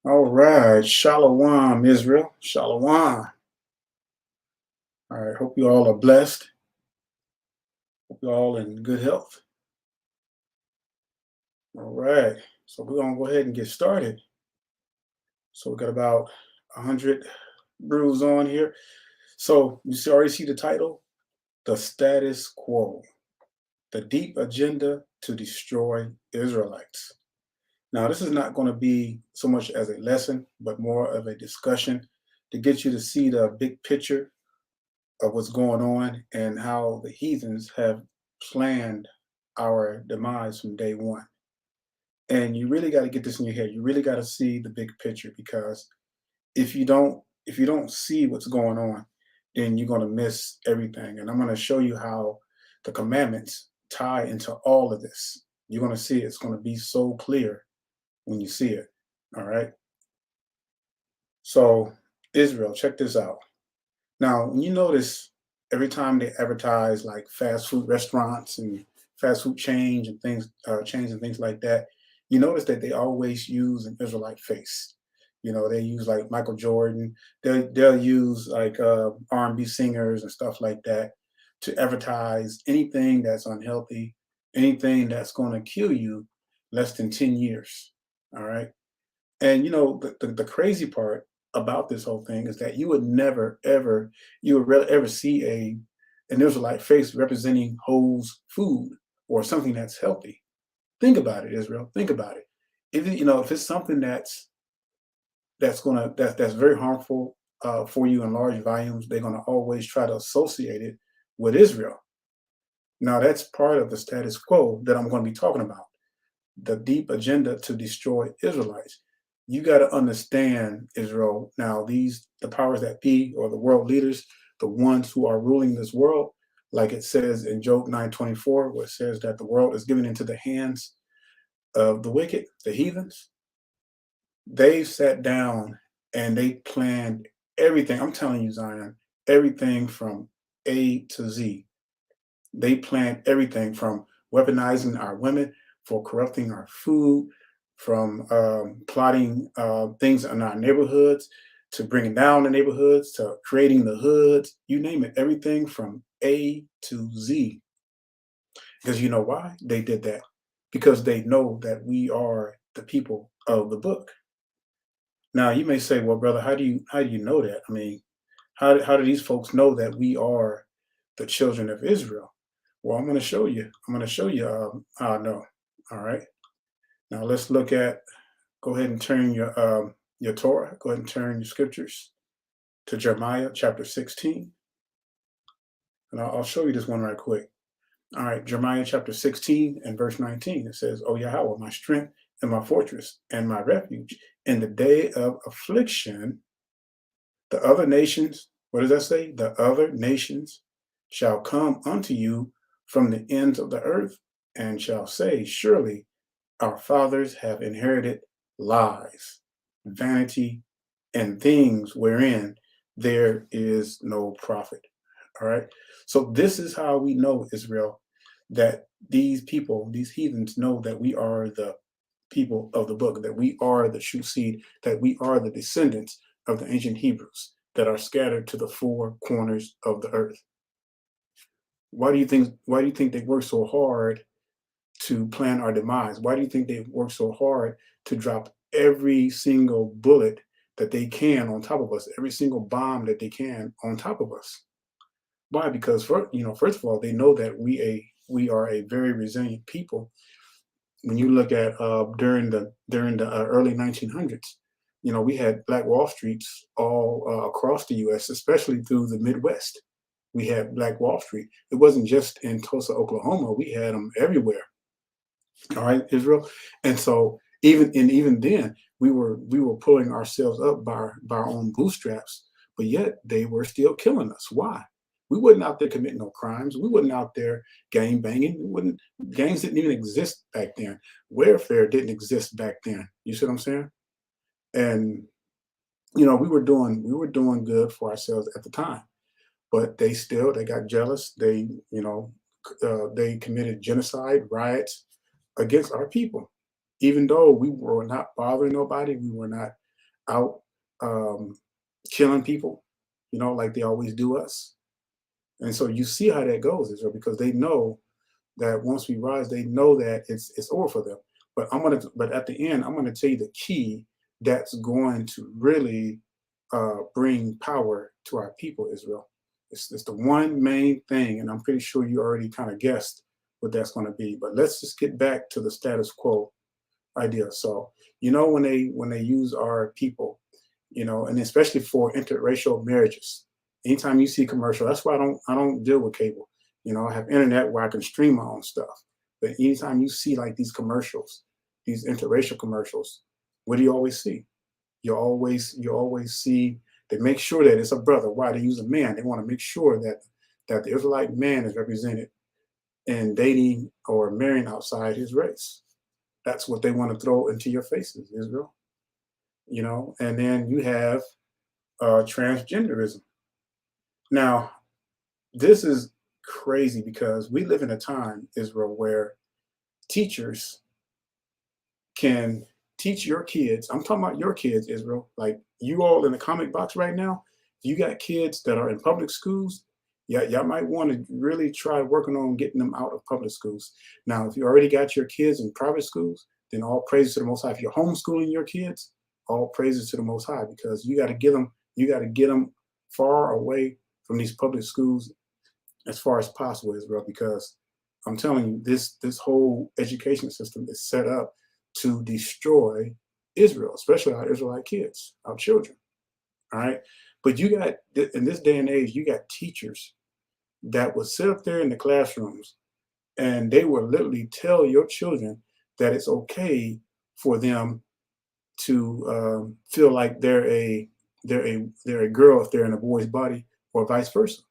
All right, Shalom, Israel. Shalom. All right, hope you all are blessed. Hope you all in good health. All right, so we're gonna go ahead and get started. So we got about 100 brews on here. So already see the title, "The Status Quo: The Deep Agenda to Destroy Israelites." Now, this is not going to be so much as a lesson, but more of a discussion to get you to see the big picture of what's going on and how the heathens have planned our demise from day one. And you really got to get this in your head. You really got to see the big picture, because if you don't see what's going on, then you're going to miss everything. And I'm going to show you how the commandments tie into all of this. You're going to see it's going to be so clear when you see it. All right. So, Israel, check this out. Now, when you notice every time they advertise like fast food restaurants and fast food chains and things like that, you notice that they always use an Israelite face. They use like Michael Jordan. They'll use like R&B singers and stuff like that to advertise anything that's unhealthy, anything that's going to kill you less than 10 years. All right. And the crazy part about this whole thing is that you would never ever you would rarely ever see an Israelite face representing whole food or something that's healthy. Think about it, Israel. Think about it. If it's something that's very harmful for you in large volumes, they're gonna always try to associate it with Israel. Now that's part of the status quo that I'm going to be talking about, the deep agenda to destroy Israelites. You got to understand, Israel. Now, the powers that be, or the world leaders, the ones who are ruling this world, like it says in Job 9:24, where it says that the world is given into the hands of the wicked, the heathens. They've sat down and they planned everything. I'm telling you, Zion, everything from A to Z. They planned everything from weaponizing our women, for corrupting our food, from plotting things in our neighborhoods, to bringing down the neighborhoods, to creating the hoods, you name it, everything from A to Z. Because you know why they did that? Because they know that we are the people of the book. Now you may say, well, brother, how do you know that? I mean, how do these folks know that we are the children of Israel? Well, I'm going to show you. I'm going to show you how I know. All right. Now let's look at. Go ahead and turn your Torah. Go ahead and turn your scriptures to Jeremiah chapter 16, and I'll show you this one right quick. All right, Jeremiah chapter 16 and verse 19. It says, "O Yahweh, my strength and my fortress and my refuge, in the day of affliction, the other nations." What does that say? The other nations shall come unto you from the ends of the earth, and shall say, surely our fathers have inherited lies, vanity, and things wherein there is no profit. All right. So this is how we know, Israel, that these people, these heathens, know that we are the people of the book, that we are the true seed, that we are the descendants of the ancient Hebrews that are scattered to the four corners of the earth. Why do you think they work so hard to plan our demise? Why do you think they work so hard to drop every single bullet that they can on top of us, every single bomb that they can on top of us? Why? Because first of all, they know that we are a very resilient people. When you look at during the early 1900s, we had Black Wall Streets all across the U.S., especially through the Midwest. We had Black Wall Street. It wasn't just in Tulsa, Oklahoma. We had them everywhere. All right, Israel. And so even then, we were pulling ourselves up by our own bootstraps, but yet they were still killing us. Why? We wasn't out there committing no crimes. We wasn't out there gang banging. We wouldn't Gangs didn't even exist back then. Warfare didn't exist back then. You see what I'm saying? And we were doing good for ourselves at the time, but they got jealous. They committed genocide, riots against our people. Even though we were not bothering nobody, we were not. out um, killing people, like they always do us. And so you see how that goes, Israel, because they know that once we rise, they know that it's over for them. But at the end, I'm gonna tell you the key that's going to really bring power to our people, Israel. It's the one main thing, and I'm pretty sure you already kind of guessed what that's going to be. But let's just get back to the status quo idea. So when they use our people, and especially for interracial marriages, anytime you see commercial, that's why I don't deal with cable. I have internet where I can stream my own stuff. But anytime you see like these commercials, these interracial commercials, what do you always see? You always see they make sure that it's a brother. Why they use a man? They want to make sure that the Israelite man is represented in dating or marrying outside his race. That's what they want to throw into your faces, Israel. And then you have transgenderism. Now, this is crazy because we live in a time, Israel, where teachers can teach your kids. I'm talking about your kids, Israel. Like you all in the comic box right now, you got kids that are in public schools. Yeah, y'all might want to really try working on getting them out of public schools. Now, if you already got your kids in private schools, then all praises to the Most High. If you're homeschooling your kids, all praises to the Most High because you got to get them far away from these public schools as far as possible, Israel, because I'm telling you, this whole education system is set up to destroy Israel, especially our Israelite kids, our children. All right. But you got in this day and age, you got teachers that would sit up there in the classrooms and they will literally tell your children that it's okay for them to feel like they're a girl if they're in a boy's body, or vice versa.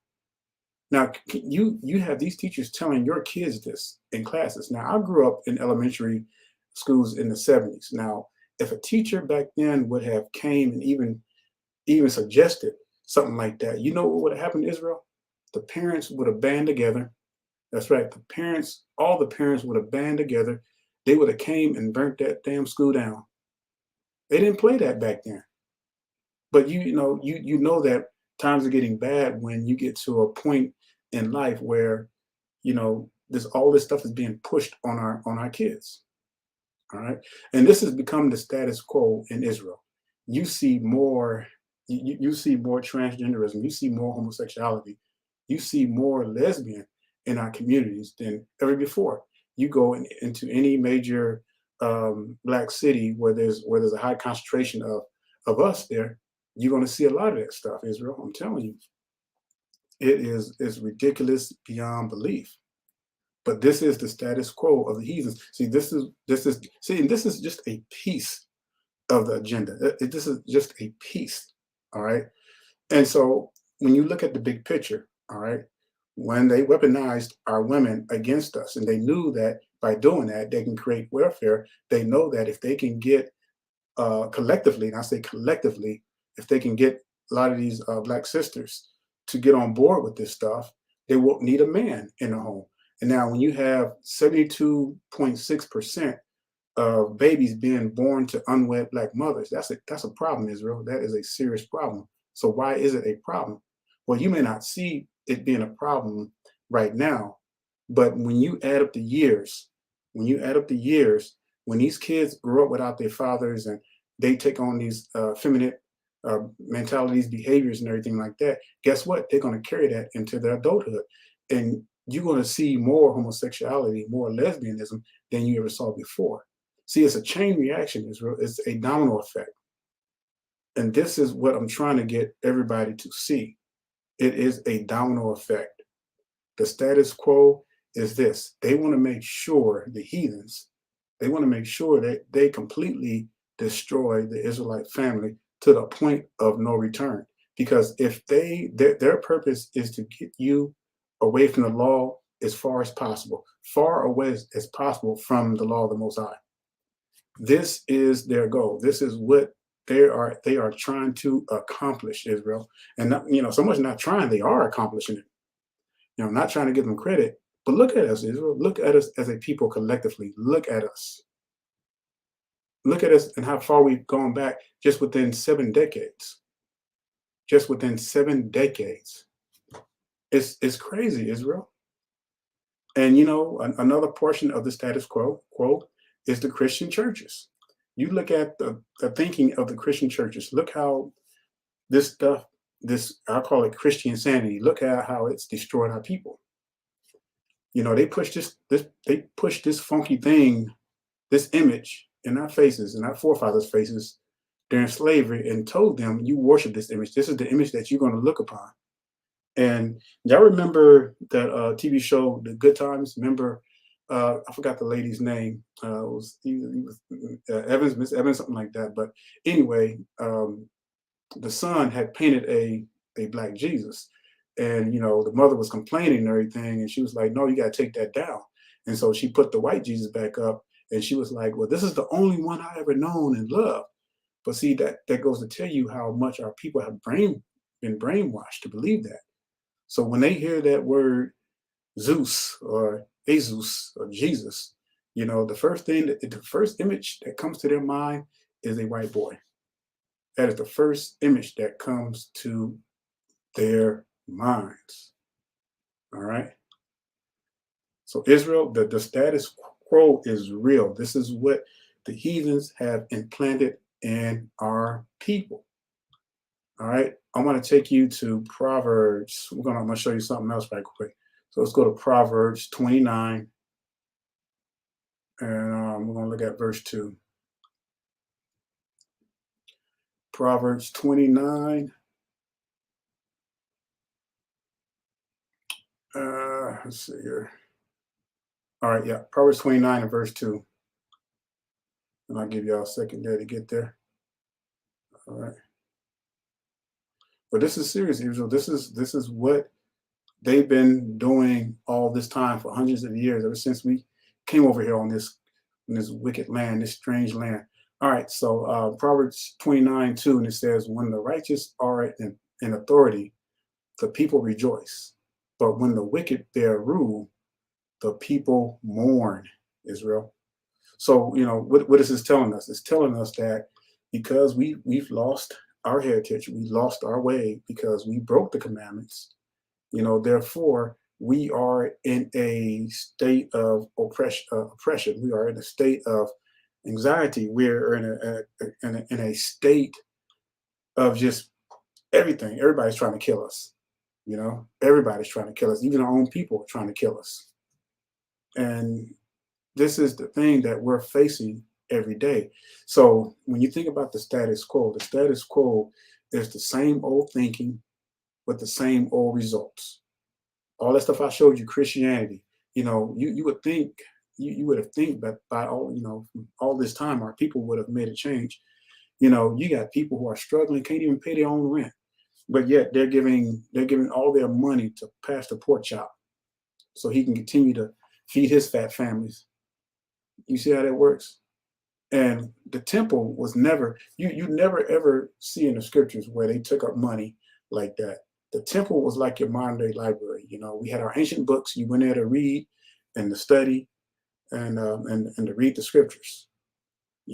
Now, you have these teachers telling your kids this in classes. Now, I grew up in elementary schools in the 70s. Now, if a teacher back then would have came and even suggested something like that, you know what would have happened to Israel? The parents would have band together. That's right. All the parents would have band together. They would have came and burnt that damn school down. They didn't play that back then. But you know that times are getting bad when you get to a point in life where this all this stuff is being pushed on our kids. All right. And this has become the status quo in Israel. You see more you see more transgenderism, you see more homosexuality, you see more lesbian in our communities than ever before. You go into any major black city where there's a high concentration of us there, you're going to see a lot of that stuff, Israel. I'm telling you, it's ridiculous beyond belief. But this is the status quo of the heathens. See, and this is just a piece of the agenda. This is just a piece. All right. And so when you look at the big picture, all right, when they weaponized our women against us, and they knew that by doing that, they can create welfare, they know that if they can get collectively, and I say collectively, if they can get a lot of these black sisters to get on board with this stuff, they won't need a man in the home. And now, when you have 72.6% of babies being born to unwed black mothers, that's a problem, Israel. That is a serious problem. So why is it a problem? Well, you may not see it being a problem right now, but when you add up the years, when these kids grow up without their fathers and they take on these feminine mentalities, behaviors, and everything like that, guess what? They're going to carry that into their adulthood. And you're going to see more homosexuality, more lesbianism than you ever saw before. See, it's a chain reaction, Israel. It's a domino effect. And this is what I'm trying to get everybody to see. It is a domino effect. The status quo is this. They want to make sure the heathens, they want to make sure that they completely destroy the Israelite family to the point of no return. Because if their purpose is to get you away from the law as far as possible, far away as possible from the law of the Most High. This is their goal. This is what they are trying to accomplish, Israel. And not, so much not trying, they are accomplishing it. Not trying to give them credit, but look at us, Israel. Look at us as a people collectively. Look at us. Look at us and how far we've gone back just within 7 decades. Just within 7 decades. It's crazy, Israel. And another portion of the status quo is the Christian churches. You look at the thinking of the Christian churches. Look how this stuff, this I call it Christian insanity. Look at how it's destroyed our people. They push they push this funky thing, this image in our faces, in our forefathers' faces during slavery, and told them, you worship this image. This is the image that you're going to look upon. And y'all remember that TV show, The Good Times? Remember, I forgot the lady's name. It was, he was Evans, Miss Evans, something like that. But anyway, the son had painted a black Jesus, and the mother was complaining and everything, and she was like, "No, you got to take that down." And so she put the white Jesus back up, and she was like, "Well, this is the only one I ever known and loved." But see, that goes to tell you how much our people have been brainwashed to believe that. So when they hear that word Zeus or Jesus or Jesus, the first image that comes to their mind is a white boy. That is the first image that comes to their minds. All right. So Israel, the status quo is real. This is what the heathens have implanted in our people. All right. I want to take you to Proverbs. I'm gonna show you something else right quick. So let's go to Proverbs 29, and we're gonna look at verse 2. Proverbs 29. Let's see here. All right, yeah, Proverbs 29 and verse 2. And I'll give y'all a second there to get there. All right. But this is serious, Israel. This is what they've been doing all this time for hundreds of years, ever since we came over here on this wicked land, this strange land. All right, so Proverbs 29:2, and it says, "When the righteous are in authority, the people rejoice. But when the wicked bear rule, the people mourn." Israel. So what is this telling us? It's telling us that because we've lost our heritage, we lost our way because we broke the commandments. Therefore we are in a state of oppression. We are in a state of anxiety. We're in a state of just everything. Everybody's trying to kill us. Everybody's trying to kill us. Even our own people are trying to kill us. And this is the thing that we're facing every day. So when you think about the status quo is the same old thinking with the same old results. All that stuff I showed you, Christianity, you would think, you would have think that by all this time, our people would have made a change. You got people who are struggling, can't even pay their own rent, but yet they're giving all their money to Pastor Pork Chop so he can continue to feed his fat families. You see how that works? And the temple was never, you never ever see in the scriptures where they took up money like that. The temple was like your modern day library. We had our ancient books. You went there to read and to study and to read the scriptures.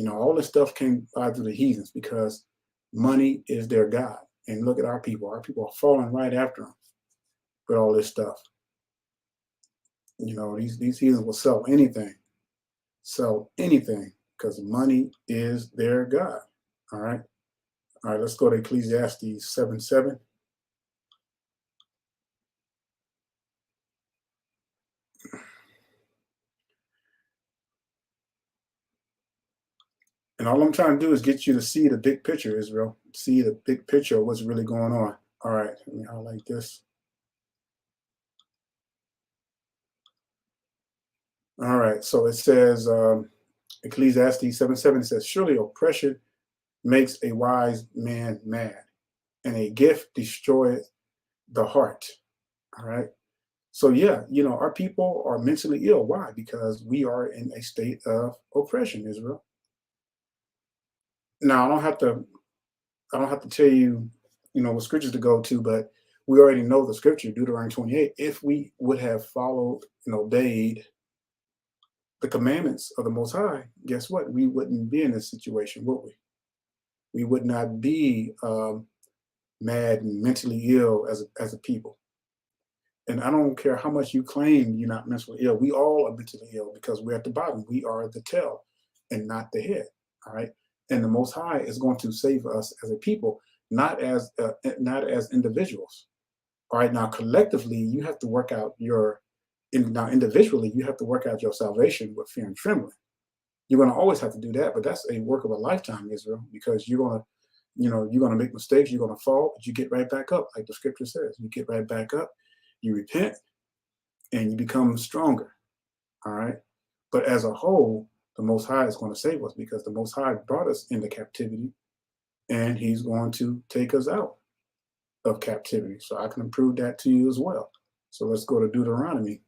All this stuff came by through the heathens because money is their God. And look at our people. Our people are falling right after them with all this stuff. These heathens will sell anything because money is their God. All right. All right, let's go to Ecclesiastes 7:7. And all I'm trying to do is get you to see the big picture, Israel. See the big picture of what's really going on. All right, let me highlight this. All right, so it says, Ecclesiastes 7:7, it says, "Surely oppression makes a wise man mad, and a gift destroys the heart." All right. So yeah, our people are mentally ill. Why? Because we are in a state of oppression, Israel. Now I don't have to tell you, what scriptures to go to, but we already know the scripture, Deuteronomy 28. If we would have followed and obeyed the commandments of the Most High, guess what? We wouldn't be in this situation, would we? We would not be mad and mentally ill as a people. And I don't care how much you claim you're not mentally ill. We all are mentally ill because we're at the bottom. We are the tail and not the head. All right. And the Most High is going to save us as a people, not as individuals. All right. Now, collectively, you have to work out now individually, you have to work out your salvation with fear and trembling. You're going to always have to do that, but that's a work of a lifetime, Israel, because you're going to make mistakes, you're going to fall, but you get right back up, like the scripture says. You get right back up, you repent, and you become stronger. All right. But as a whole, the Most High is going to save us because the Most High brought us into captivity, and He's going to take us out of captivity. So I can prove that to you as well. So let's go to Deuteronomy.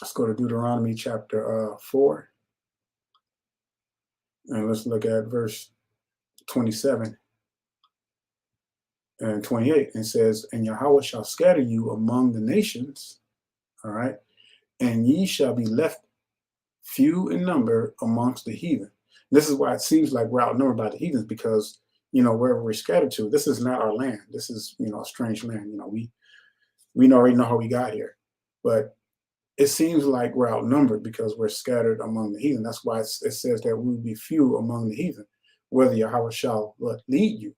Let's go to Deuteronomy chapter 4, and let's look at verse 27 and 28. It says, "And Yahweh shall scatter you among the nations, all right, and ye shall be left few in number amongst the heathen." This is why it seems like we're outnumbered by the heathens, because wherever we're scattered to, this is not our land. This is a strange land. We already know how we got here, but it seems like we're outnumbered because we're scattered among the heathen. That's why it says that we will be few among the heathen, whether Yahweh shall lead you.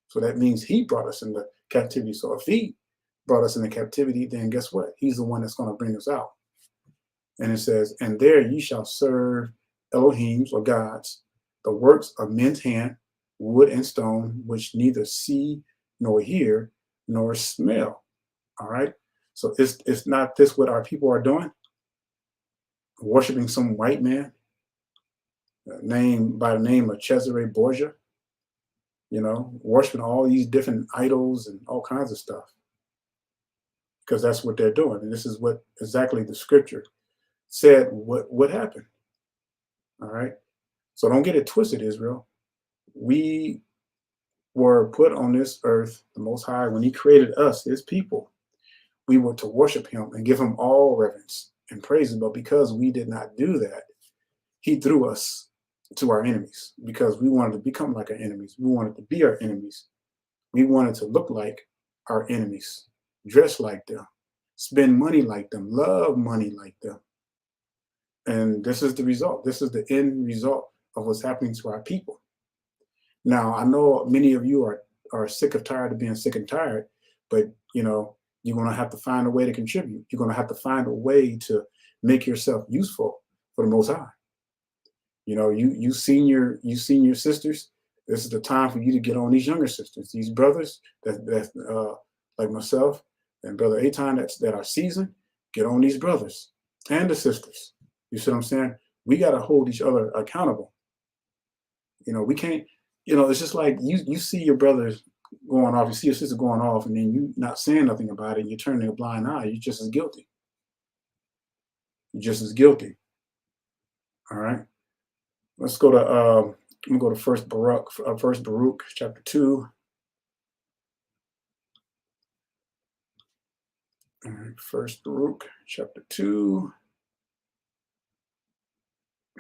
So that means He brought us into captivity. So if He brought us into captivity, then guess what? He's the one that's going to bring us out. And it says, "And there ye shall serve Elohims, or gods, the works of men's hand, wood and stone, which neither see nor hear nor smell." All right. So it's not this what our people are doing, worshiping some white man named by the name of Cesare Borgia, worshiping all these different idols and all kinds of stuff, because that's what they're doing. And this is what exactly the scripture said what happened. All right. So don't get it twisted, Israel. We were put on this earth, the Most High, when He created us, His people, we were to worship Him and give Him all reverence and praise Him. But because we did not do that, He threw us to our enemies because we wanted to become like our enemies. We wanted to be our enemies. We wanted to look like our enemies, dress like them, spend money like them, love money like them. And this is the result. This is the end result of what's happening to our people. Now, I know many of you are sick of tired of being sick and tired, but you're going to have to find a way to contribute. You're going to have to find a way to make yourself useful for the Most High. You senior sisters, this is the time for you to get on these younger sisters, these brothers that like myself and Brother Aton that are seasoned. Get on these brothers and the sisters. You see what I'm saying? We got to hold each other accountable. We can't. It's just like you see your brothers going off, you see your sister going off, and then you not saying nothing about it. And you turn a blind eye. You're just as guilty. You're just as guilty. All right. Let's go to I'm gonna go to First Baruch chapter 2. All right, First Baruch chapter 2.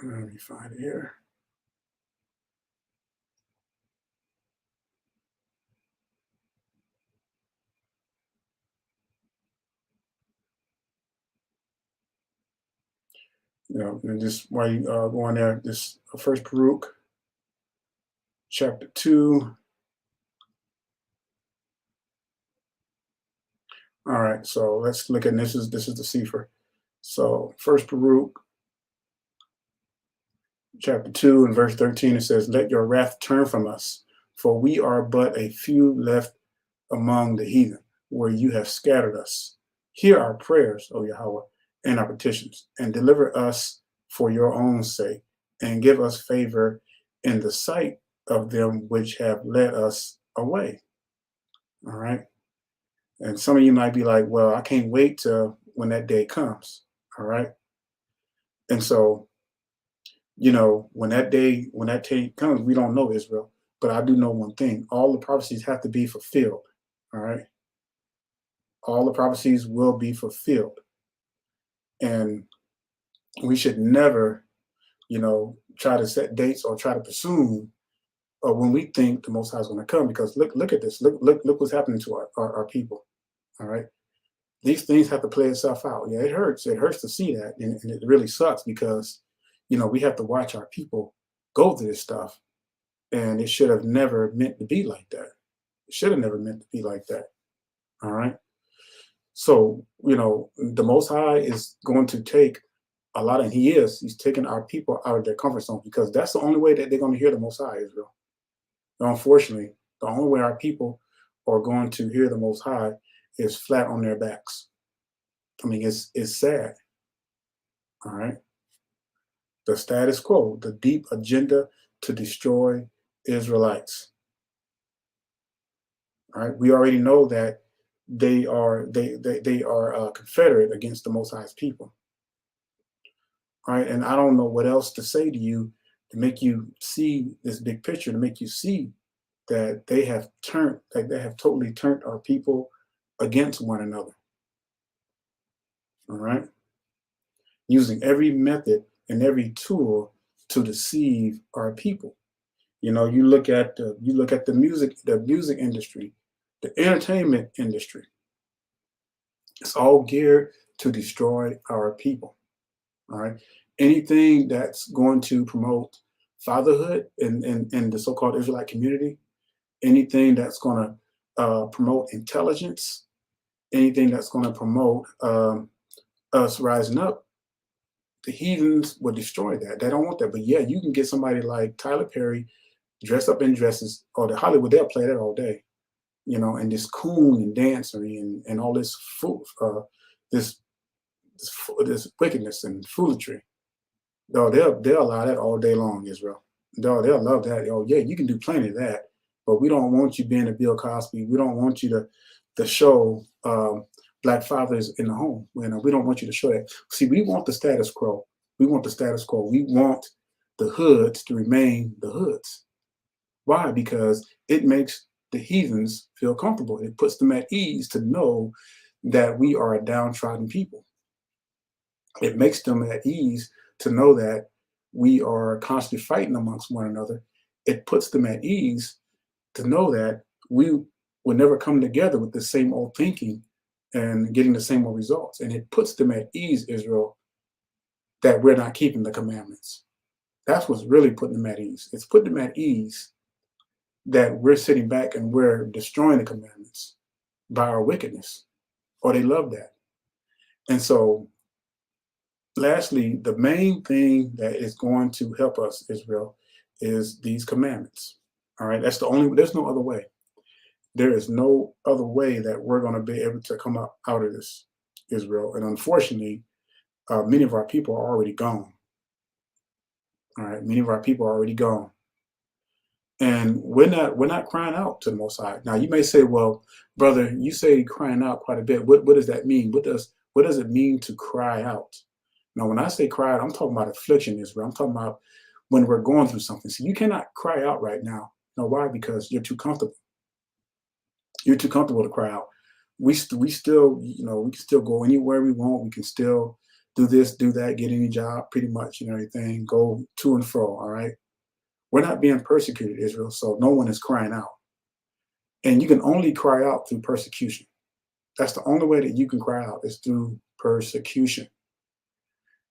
Let me find it here. And just while you go on there, this First Baruch chapter 2. All right, so let's look at this is the Sefer. So First Baruch chapter 2 and verse 13, it says, "Let your wrath turn from us, for we are but a few left among the heathen, where you have scattered us. Hear our prayers, O Yahweh, and our petitions, and deliver us for your own sake, and give us favor in the sight of them which have led us away." All right. And some of you might be like, "Well, I can't wait till when that day comes." All right. And so, when that day comes, we don't know, Israel, but I do know one thing: all the prophecies have to be fulfilled. All right. All the prophecies will be fulfilled. And We should never, try to set dates or try to presume when we think the Most High is going to come. Because look at this. Look what's happening to our people. All right. These things have to play itself out. Yeah, it hurts. It hurts to see that. And it really sucks because, we have to watch our people go through this stuff. And it should have never meant to be like that. It should have never meant to be like that. All right. So, the Most High is going to take a lot, and he's taking our people out of their comfort zone because that's the only way that they're going to hear the Most High, Israel. Unfortunately, the only way our people are going to hear the Most High is flat on their backs. I mean, it's sad. All right. The status quo, the deep agenda to destroy Israelites. All right. We already know that they are confederate against the Most High's people. All right. And I don't know what else to say to you to make you see this big picture, to make you see that they have totally turned our people against one another. All right. Using every method and every tool to deceive our people. You look at the music industry, the entertainment industry. It's all geared to destroy our people. All right. Anything that's going to promote fatherhood in the so-called Israelite community, anything that's going to promote intelligence, anything that's going to promote us rising up, the heathens will destroy that. They don't want that. But yeah, you can get somebody like Tyler Perry dressed up in dresses, or the Hollywood, they'll play that all day, and this coon and dancery and all this this this wickedness and foolery. No, they'll allow that all day long, Israel. No, they'll love that. Oh yeah, you can do plenty of that, but we don't want you being a Bill Cosby. We don't want you to show black fathers in the home. We don't want you to show that. See, we want the status quo. We want the status quo. We want the hoods to remain the hoods. Why? Because it makes the heathens feel comfortable. It puts them at ease to know that we are a downtrodden people. It makes them at ease to know that we are constantly fighting amongst one another. It puts them at ease to know that we will never come together with the same old thinking and getting the same old results. And it puts them at ease, Israel, that we're not keeping the commandments. That's what's really putting them at ease. It's putting them at ease that we're sitting back and we're destroying the commandments by our wickedness, or they love that. And so, lastly, the main thing that is going to help us, Israel, is these commandments. All right, there's no other way. There is no other way that we're going to be able to come out of this, Israel. And unfortunately, many of our people are already gone. All right, many of our people are already gone. And we're not crying out to the Most High. Now you may say, well, brother, you say crying out quite a bit. What does that mean? What does it mean to cry out? Now, when I say cry out, I'm talking about affliction, Israel. I'm talking about when we're going through something. So you cannot cry out right now. You know why? Because you're too comfortable. You're too comfortable to cry out. We still, we can still go anywhere we want. We can still do this, do that, get any job, pretty much, everything, go to and fro. All right. We're not being persecuted, Israel, so no one is crying out. And you can only cry out through persecution. That's the only way that you can cry out is through persecution.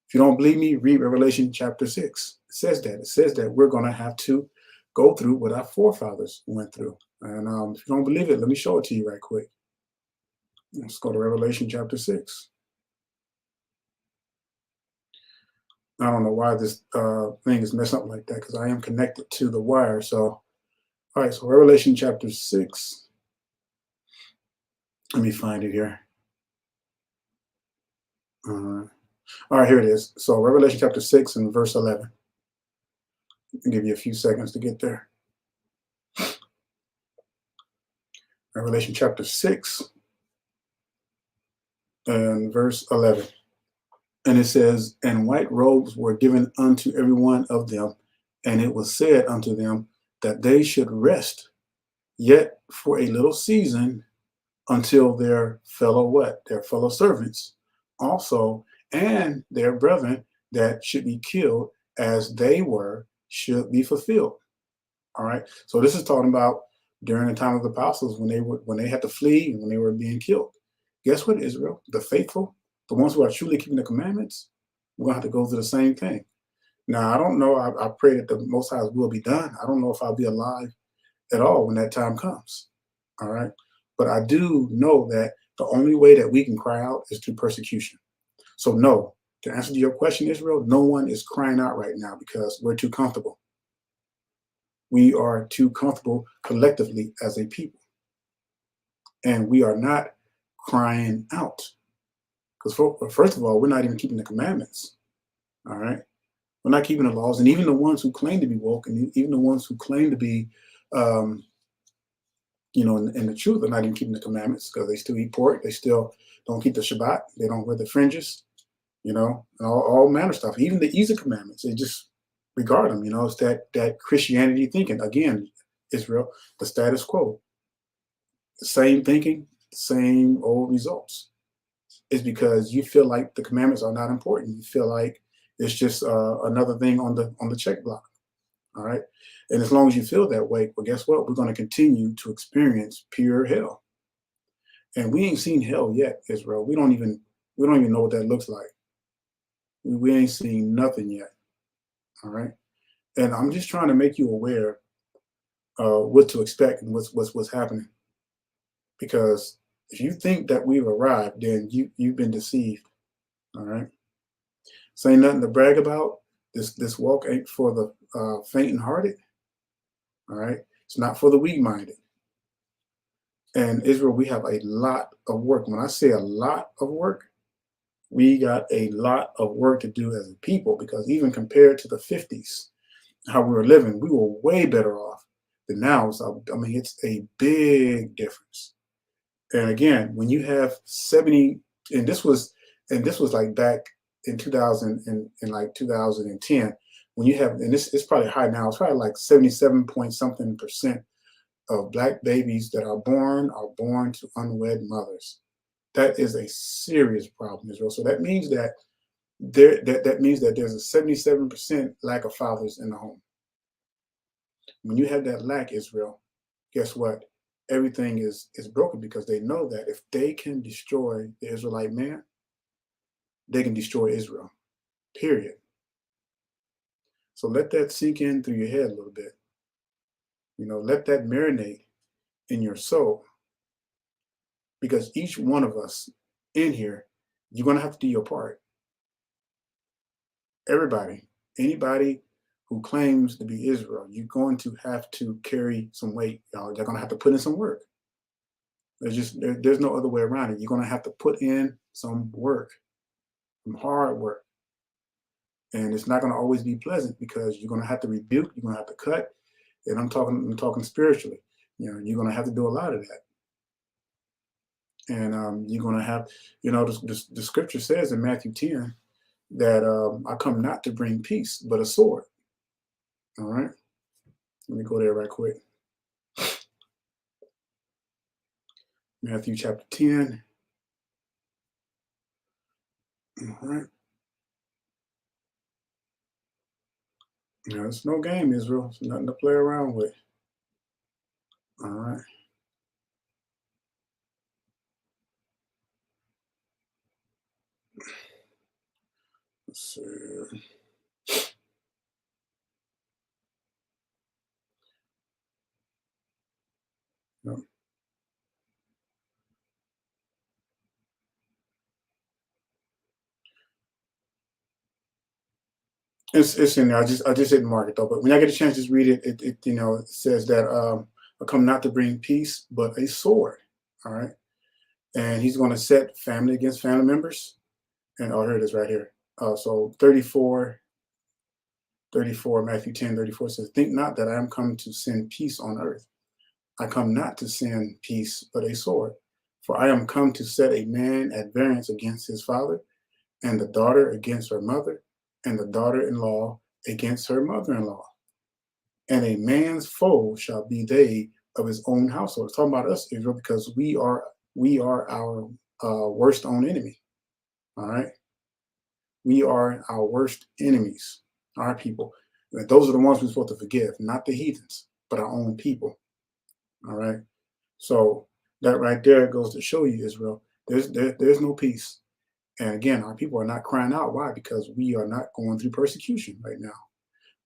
If you don't believe me, read Revelation chapter 6. It says that. It says that we're going to have to go through what our forefathers went through. And if you don't believe it, let me show it to you right quick. Let's go to Revelation chapter 6. I don't know why this thing is messed up like that because I am connected to the wire. So, all right, so Revelation chapter 6. Let me find it here. All right, here it is. So Revelation chapter 6 and verse 11. I'll give you a few seconds to get there. Revelation chapter 6 and verse 11. And it says, and white robes were given unto every one of them, and it was said unto them that they should rest yet for a little season until their fellow servants also and their brethren that should be killed as they were should be fulfilled. All right. So this is talking about during the time of the apostles when they had to flee and when they were being killed. Guess what, Israel? The faithful, the ones who are truly keeping the commandments, we're gonna have to go through the same thing. Now I don't know. I pray that the Most High's will be done. I don't know if I'll be alive at all when that time comes. All right. But I do know that the only way that we can cry out is through persecution. So no, to answer to your question, Israel, no one is crying out right now because we're too comfortable. We are too comfortable collectively as a people. And we are not crying out. Because first of all, we're not even keeping the commandments. All right. We're not keeping the laws. And even the ones who claim to be woke and even the ones who claim to be um, in the truth, are not even keeping the commandments because they still eat pork. They still don't keep the Shabbat. They don't wear the fringes, and all manner of stuff. Even the easy commandments, they just regard them. It's that Christianity thinking. Again, Israel, the status quo, the same thinking, same old results. It's because you feel like the commandments are not important. You feel like it's just another thing on the check block. All right. And as long as you feel that way, well, guess what? We're going to continue to experience pure hell. And we ain't seen hell yet, Israel. We don't even know what that looks like. We ain't seen nothing yet. All right. And I'm just trying to make you aware what to expect and what's happening. Because if you think that we've arrived, then you've been deceived. All right. This ain't nothing to brag about. This walk ain't for the faint-hearted. All right. It's not for the weak-minded. And Israel, we have a lot of work. When I say a lot of work, we got a lot of work to do as a people, because even compared to the 50s, how we were living, we were way better off than now. So, I mean, it's a big difference. And again, when you have 70, and this was like back in 2000 and like 2010, when you have, and this is probably high now, it's probably like 77 point something percent of Black babies that are born to unwed mothers. That is a serious problem, Israel. So that means that there's a 77% lack of fathers in the home. When you have that lack, Israel, guess what? Everything is broken, because they know that if they can destroy the Israelite man, they can destroy Israel. Period. So let that sink in through your head a little bit. Let that marinate in your soul. Because each one of us in here, you're going to have to do your part. Everybody, anybody who claims to be Israel, you're going to have to carry some weight. Y'all, you're going to have to put in some work. There's no other way around it. You're going to have to put in some work, some hard work. And it's not going to always be pleasant, because you're going to have to rebuke, you're going to have to cut. And I'm talking spiritually. You're going to have to do a lot of that. And you're going to have, the scripture says in Matthew 10 that I come not to bring peace, but a sword. All right. Let me go there right quick. Matthew chapter 10. All right. It's no game, Israel. It's nothing to play around with. All right. Let's see. No. It's in there. I just didn't mark it though. But when I get a chance, just read it. It says that I come not to bring peace, but a sword. All right. And he's going to set family against family members. And here it is right here. So 34, Matthew 10:34 says, think not that I am come to send peace on earth. I come not to send peace, but a sword. For I am come to set a man at variance against his father, and the daughter against her mother, and the daughter-in-law against her mother-in-law. And a man's foe shall be they of his own household. It's talking about us, Israel, because we are our worst own enemy. All right. We are our worst enemies, our people. And those are the ones we're supposed to forgive, not the heathens, but our own people. All right. So that right there goes to show you, Israel, there's no peace. And again, our people are not crying out. Why? Because we are not going through persecution right now.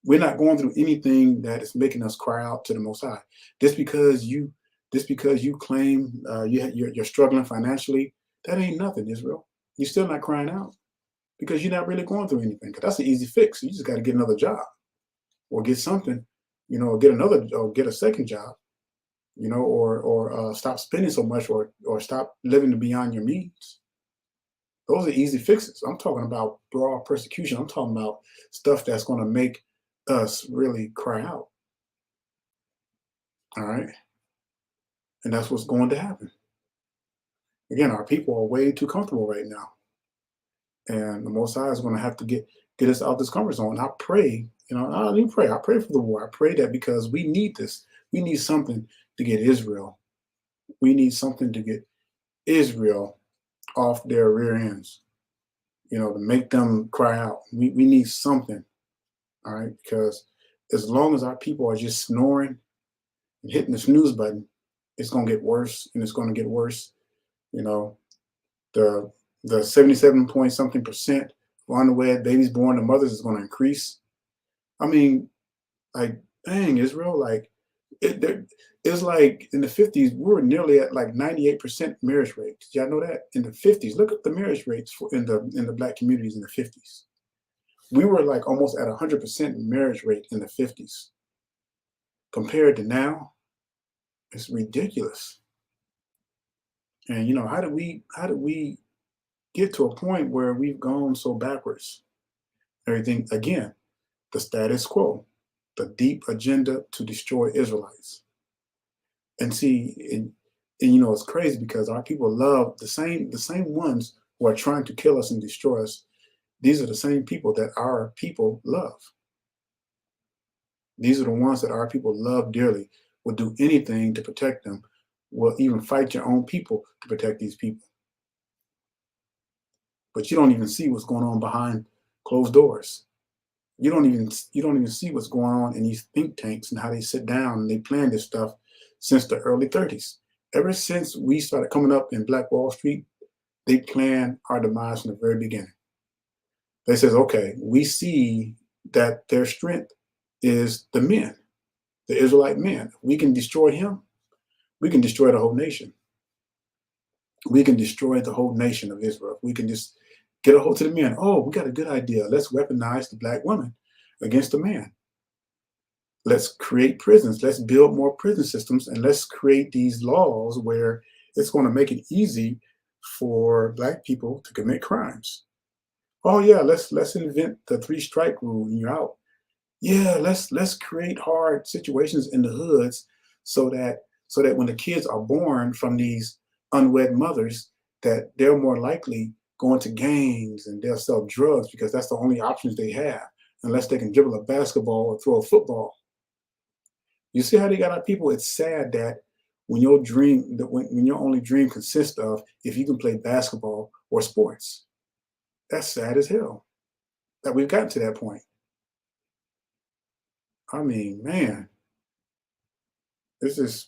We're not going through anything that is making us cry out to the Most High. Just because you, just because you claim you're struggling financially, that ain't nothing, Israel. You're still not crying out because you're not really going through anything. Because that's an easy fix. You just got to get another job or get something, or get another, or get a second job, or stop spending so much, or stop living beyond your means. Those are easy fixes. I'm talking about broad persecution. I'm talking about stuff that's going to make us really cry out. All right. And that's what's going to happen. Again, our people are way too comfortable right now. And the Most High is going to have to get us out this comfort zone. I pray, I do pray. I pray for the war. I pray that because we need this. We need something to get Israel. We need something to get Israel off their rear ends, to make them cry out. We need something. All right. Because as long as our people are just snoring and hitting the snooze button, it's going to get worse, and it's going to get worse. You know, the the 77 point something percent of unwed babies born to mothers is going to increase. I mean, like, dang, Israel, like, it's like in the 50s, we were nearly at like 98% marriage rate. Did y'all know that? In the 50s, look at the marriage rates in the black communities in the 50s. We were like almost at 100% marriage rate in the 50s. Compared to now, it's ridiculous. And how did we get to a point where we've gone so backwards? Everything again, the status quo, the deep agenda to destroy Israelites. And see, it's crazy because our people love the same ones who are trying to kill us and destroy us. These are the same people that our people love. These are the ones that our people love dearly, will do anything to protect them, will even fight your own people to protect these people. But you don't even see what's going on behind closed doors. You don't even see what's going on in these think tanks and how they sit down and they plan this stuff since the early 30s. Ever since we started coming up in Black Wall Street, they plan our demise from the very beginning. They says, okay, we see that their strength is the men, the Israelite men. We can destroy him. We can destroy the whole nation. We can destroy the whole nation of Israel. We can just get a hold to the men. Oh, we got a good idea. Let's weaponize the black woman against the man. Let's create prisons. Let's build more prison systems, and let's create these laws where it's going to make it easy for black people to commit crimes. Oh yeah, let's invent the three-strike rule and you're out. Yeah, let's create hard situations in the hoods so that when the kids are born from these unwed mothers, that they're more likely going to gangs and they'll sell drugs because that's the only options they have, unless they can dribble a basketball or throw a football. You see how they got our people? It's sad that when your only dream consists of if you can play basketball or sports. That's sad as hell that we've gotten to that point. I mean, man, this is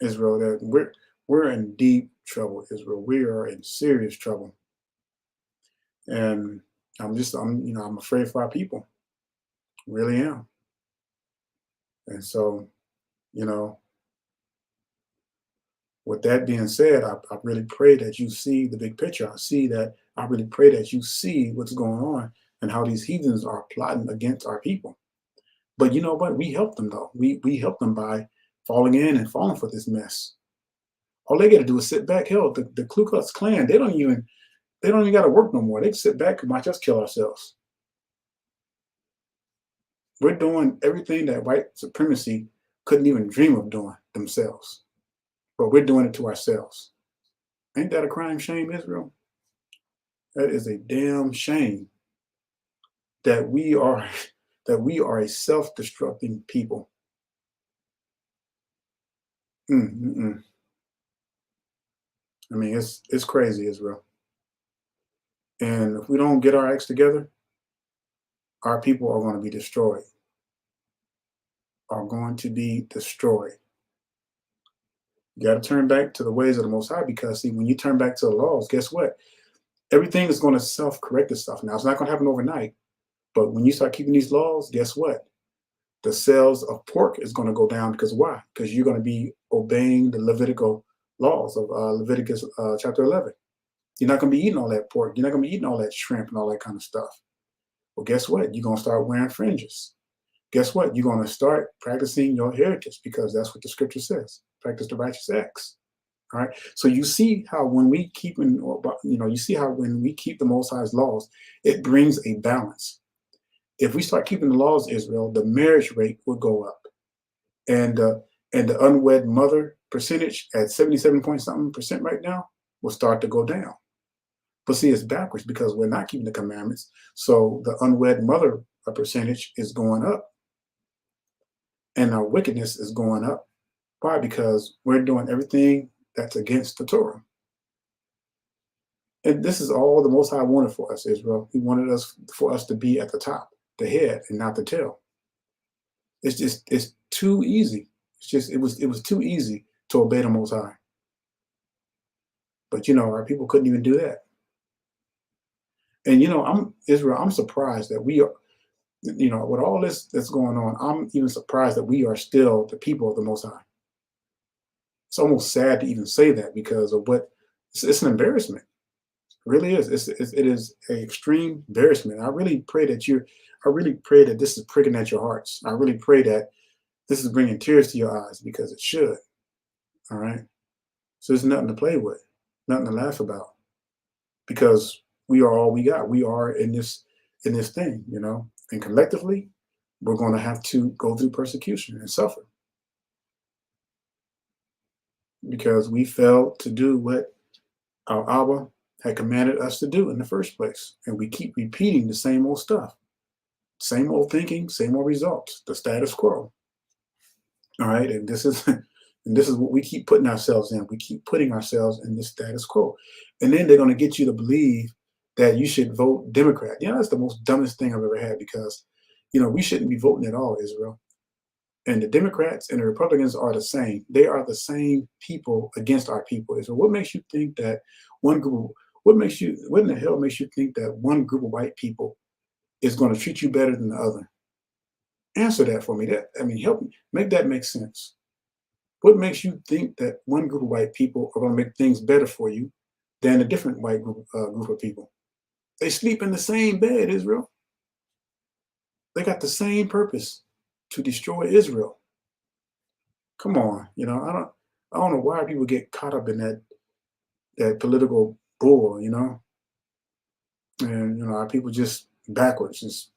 Israel. That we're in deep trouble, Israel. We are in serious trouble, and I'm afraid for our people. Really am. And so, you know, with that being said, I really pray that you see the big picture. I really pray that you see what's going on and how these heathens are plotting against our people. But you know what? We help them though. We help them by falling in and falling for this mess. All they got to do is sit back. Hell, the Ku Klux Klan, they don't even got to work no more. They can sit back and watch us kill ourselves. We're doing everything that white supremacy couldn't even dream of doing themselves, but we're doing it to ourselves. Ain't that a crime shame, Israel? That is a damn shame that we are that we are a self-destructing people. Mm-mm. I mean, it's crazy, Israel. And if we don't get our acts together, our people are going to be destroyed, are going to be destroyed. You got to turn back to the ways of the Most High because, see, when you turn back to the laws, guess what? Everything is going to self-correct itself. Now, it's not going to happen overnight, but when you start keeping these laws, guess what? The sales of pork is going to go down because why? Because you're going to be obeying the Levitical laws of Leviticus chapter 11. You're not going to be eating all that pork. You're not going to be eating all that shrimp and all that kind of stuff. Well, guess what? You're going to start wearing fringes. Guess what? You're going to start practicing your heritage because that's what the scripture says. Practice the righteous acts. All right. So you see how when we keep you see how when we keep the Most High's laws, it brings a balance. If we start keeping the laws, Israel, the marriage rate will go up, and the unwed mother percentage at 77 point something percent right now will start to go down. But see, it's backwards because we're not keeping the commandments. So the unwed mother percentage is going up, and our wickedness is going up. Why? Because we're doing everything that's against the Torah. And this is all the Most High wanted for us, Israel. He wanted for us to be at the top, the head, and not the tail. It's too easy. It was too easy to obey the Most High. But our people couldn't even do that. And I'm surprised that we are, with all this that's going on, I'm even surprised that we are still the people of the Most High. It's almost sad to even say that because of what it's an embarrassment. It really is. It is an extreme embarrassment. I really pray that this is pricking at your hearts. I really pray that this is bringing tears to your eyes because it should. All right. So there's nothing to play with, nothing to laugh about, because we are all we got. We are in this thing, and collectively, we're going to have to go through persecution and suffer because we failed to do what our Abba had commanded us to do in the first place, and we keep repeating the same old stuff, same old thinking, same old results, the status quo. All right, and this is what we keep putting ourselves in. We keep putting ourselves in this status quo, and then they're going to get you to believe that you should vote Democrat. That's the most dumbest thing I've ever had because, we shouldn't be voting at all, Israel. And the Democrats and the Republicans are the same. They are the same people against our people. Israel. What makes you think that one group? What in the hell makes you think that one group of white people is going to treat you better than the other? Answer that for me. Help me make that make sense. What makes you think that one group of white people are going to make things better for you than a different white group of people? They sleep in the same bed, Israel. They got the same purpose to destroy Israel. Come on, I don't know why people get caught up in that political bull, and our people just backwards,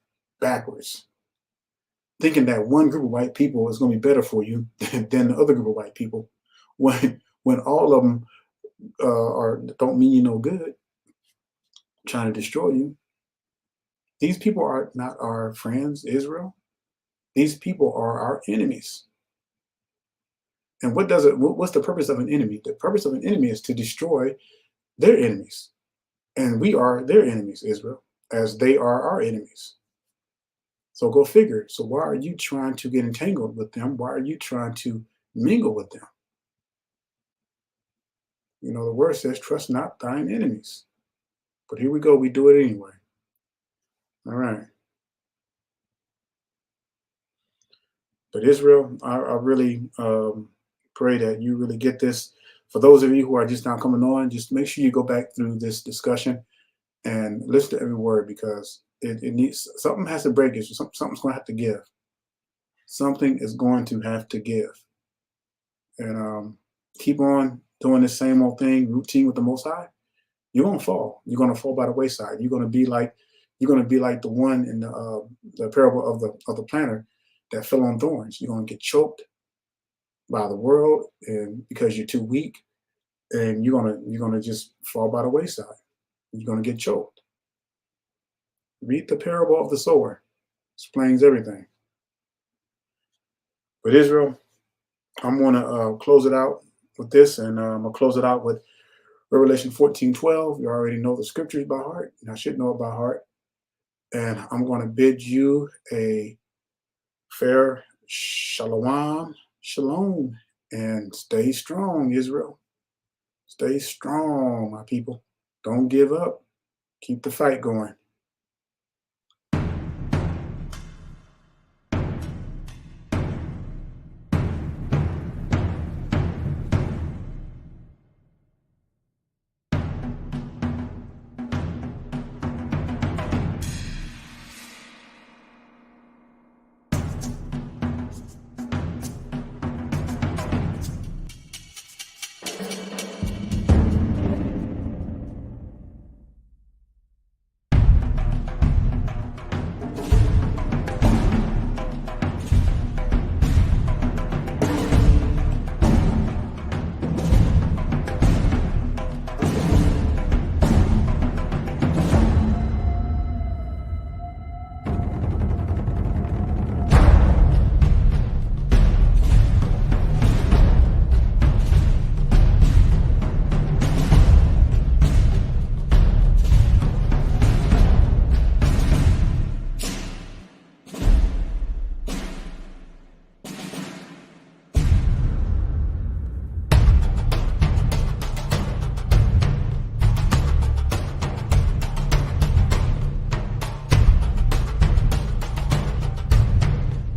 thinking that one group of white people is going to be better for you than the other group of white people, when all of them don't mean you no good, trying to destroy you. These people are not our friends, Israel. These people are our enemies. And what's the purpose of an enemy? The purpose of an enemy is to destroy their enemies. And we are their enemies, Israel, as they are our enemies. So go figure. So why are you trying to get entangled with them? Why are you trying to mingle with them? The word says, trust not thine enemies. But here we go. We do it anyway. All right. But Israel, I really pray that you really get this. For those of you who are just now coming on, just make sure you go back through this discussion and listen to every word because it needs something has to break it. Something's going to have to give. Something is going to have to give. And keep on doing the same old thing, routine with the Most High. You're gonna fall. You're gonna fall by the wayside. You're gonna be like the one in the parable of the planter that fell on thorns. You're gonna get choked by the world, and because you're too weak, and you're gonna just fall by the wayside. You're gonna get choked. Read the parable of the sower. Explains everything. But Israel, I'm gonna close it out with this, and I'm gonna close it out with Revelation 14:12, you already know the scriptures by heart, and I should know it by heart. And I'm going to bid you a fair shalom, shalom, and stay strong, Israel. Stay strong, my people. Don't give up. Keep the fight going.